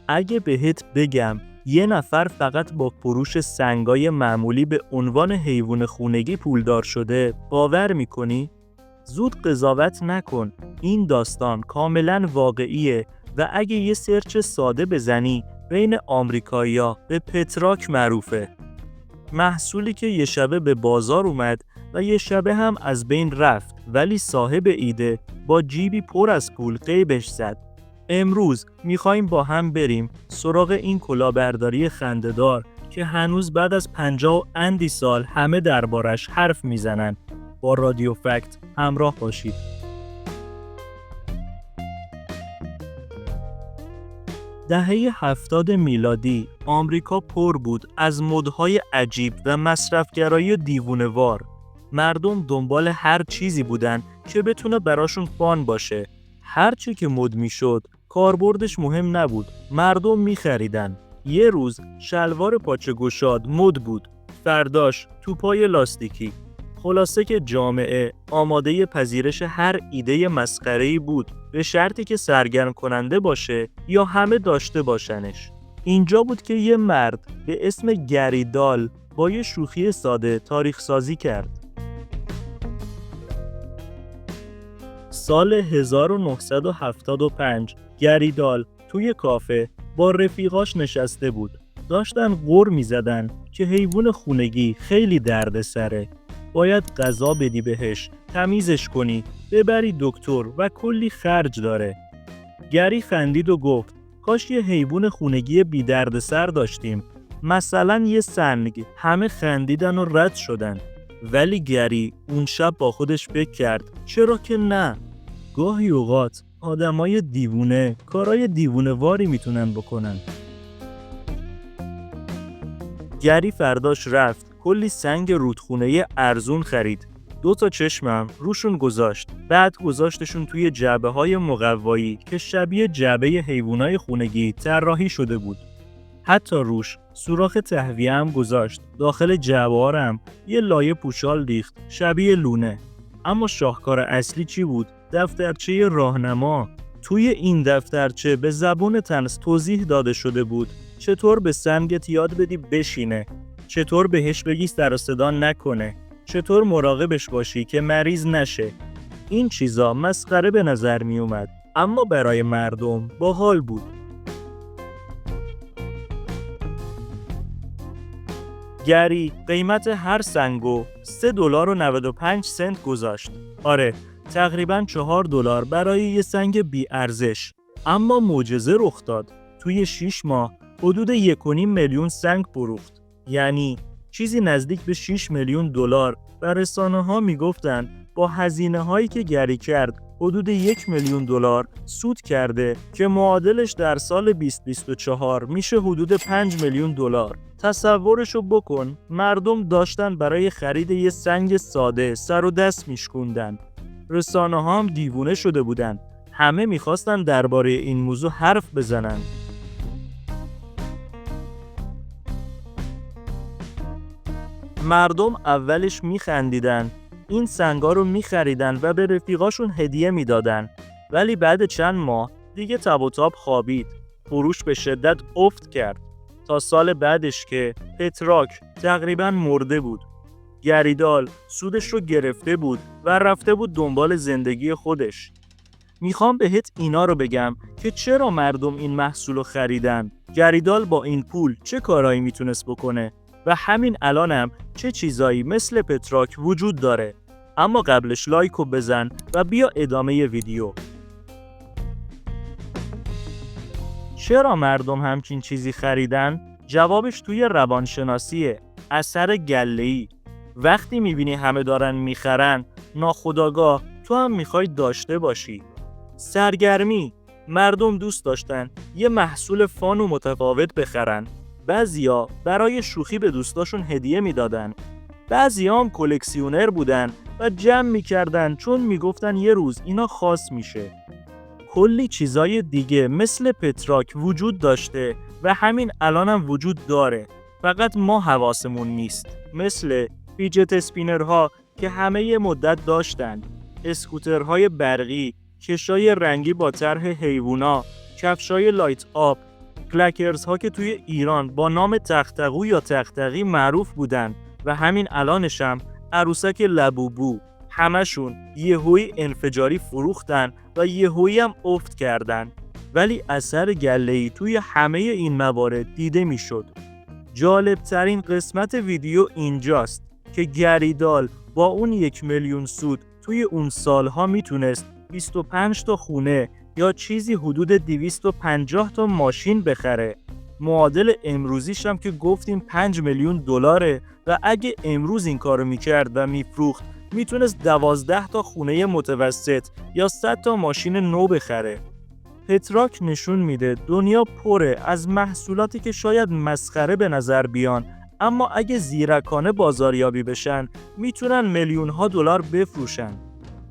اگه بهت بگم یه نفر فقط با فروش سنگای معمولی به عنوان حیوان خونگی پولدار شده، باور میکنی؟ زود قضاوت نکن. این داستان کاملا واقعیه و اگه یه سرچ ساده بزنی بین آمریکایی‌ها به پتراک معروفه. محصولی که یه شبه به بازار اومد و یه شبه هم از بین رفت، ولی صاحب ایده با جیبی پر از پول غیبش زد. امروز میخوایم با هم بریم سراغ این کلاهبرداری خنده‌دار که هنوز بعد از 50 و اندی سال همه دربارش حرف میزنن. با رادیو فکت همراه باشید. دهه 70 میلادی آمریکا پر بود از مدهای عجیب و مصرفگرایی دیوونه‌وار. مردم دنبال هر چیزی بودن که بتونه براشون فان باشه. هر چی که مد میشد کاربردش مهم نبود، مردم میخریدن. یه روز شلوار پاچه گشاد مد بود، فرداش توپای لاستیکی. خلاصه که جامعه آماده پذیرش هر ایده مسخره‌ای بود، به شرطی که سرگرم کننده باشه یا همه داشته باشنش. اینجا بود که یه مرد به اسم گری دال با یه شوخی ساده تاریخ سازی کرد. سال 1975 گری دال توی کافه با رفیقاش نشسته بود. داشتن غر می زدن که حیوان خونگی خیلی دردسره. باید غذا بدی بهش، تمیزش کنی، ببری دکتر و کلی خرج داره. گری خندید و گفت کاش یه حیوان خونگی بی دردسر داشتیم. مثلا یه سنگ. همه خندیدن و رد شدن. ولی گری اون شب با خودش فکر کرد چرا که نه؟ گاهی اوقات آدمای دیوونه کارای دیوونه واری میتونن بکنن. گری فرداش رفت کلی سنگ رودخونه ارزون خرید. 2 چشمم روشون گذاشت. بعد گذاشتشون توی جعبه‌های مقوایی که شبیه جعبه حیوانای خونگی طراحی شده بود. حتی روش سوراخ تهویه هم گذاشت. داخل جعبه‌ها هم یه لایه پوشال ریخت شبیه لونه. اما شاهکار اصلی چی بود؟ دفترچه راهنما. توی این دفترچه به زبون طنز توضیح داده شده بود چطور به سنگت یاد بدی بشینه، چطور بهش بگی سر و صدا نکنه، چطور مراقبش باشی که مریض نشه. این چیزا مسخره به نظر می اومد، اما برای مردم باحال بود. گری قیمت هر سنگو $3.95 گذاشت. آره، تقریباً $4 برای یه سنگ بی ارزش. اما معجزه رخ داد. توی 6 ماه حدود 1.5 میلیون سنگ فروخت. یعنی چیزی نزدیک به $6 میلیون. و رسانه‌ها میگفتن با هزینه‌هایی که گری کرد حدود $1 میلیون سود کرده که معادلش در سال 2024 میشه حدود $5 میلیون. تصورشو بکن، مردم داشتن برای خرید یه سنگ ساده سر و دست میشکوندن. رسانه‌ها هم دیوونه شده بودن. همه میخواستن درباره این موضوع حرف بزنن. مردم اولش میخندیدن، این سنگا رو میخریدن و به رفیقاشون هدیه میدادن. ولی بعد چند ماه دیگه تب و تاب خوابید. فروش به شدت افت کرد. تا سال بعدش که پتراک تقریباً مرده بود. گری دال سودش رو گرفته بود و رفته بود دنبال زندگی خودش. میخوام بهت اینا رو بگم که چرا مردم این محصول رو خریدن. گری دال با این پول چه کارایی میتونست بکنه و همین الانم چه چیزایی مثل پتراک وجود داره. اما قبلش لایکو بزن و بیا ادامه ویدیو. چرا مردم همچین چیزی خریدن؟ جوابش توی روانشناسیه. اثر گله‌ای. وقتی میبینی همه دارن میخرن، ناخودآگاه تو هم میخوای داشته باشی. سرگرمی. مردم دوست داشتن یه محصول فان و متفاوت بخرن. بعضیا برای شوخی به دوستاشون هدیه میدادن. بعضیا هم کلکسیونر بودن و جمع میکردن چون میگفتن یه روز اینا خاص میشه. کلی چیزای دیگه مثل پتراک وجود داشته و همین الانم وجود داره. فقط ما حواسمون نیست. مثل فیجت اسپینرها که همه یه مدت داشتن، اسکوترهای برقی، کشای رنگی با طرح حیوونا، کفشای لایت آب، کلکرز ها که توی ایران با نام تختقو یا تختقی معروف بودن و همین الانش هم عروسک لبوبو، همشون یهویی انفجاری فروختن و یهویی هم افت کردن، ولی اثر گله‌ای توی همه این موارد دیده میشد. جالب ترین قسمت ویدیو اینجاست که گریدال با اون 1 میلیون سود توی اون سالها میتونست 25 تا خونه یا چیزی حدود 250 تا ماشین بخره. معادل امروزیش هم که گفتیم 5 میلیون دلاره و اگه امروز این کارو میکرد و میفروخت میتونست 12 تا خونه متوسط یا 100 تا ماشین نو بخره. پتراک نشون میده دنیا پره از محصولاتی که شاید مسخره به نظر بیان، اما اگه زیرکانه بازاریابی بشن میتونن میلیون ها دلار بفروشن.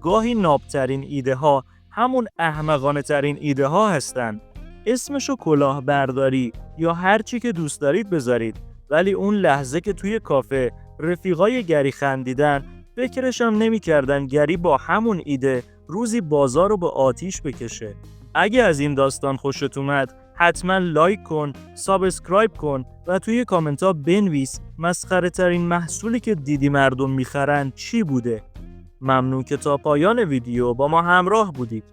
گاهی نابترین ایده ها همون احمقانه ترین ایده ها هستن. اسمشو کلاهبرداری یا هر چی که دوست دارید بذارید، ولی اون لحظه که توی کافه رفیقای گری خندیدن فکرشم نمی کردن گری با همون ایده روزی بازار رو به آتیش بکشه. اگه از این داستان خوشت اومد حتما لایک کن، سابسکرایب کن و توی کامنت ها بنویس مسخره ترین محصولی که دیدی مردم میخرن چی بوده. ممنون که تا پایان ویدیو با ما همراه بودید.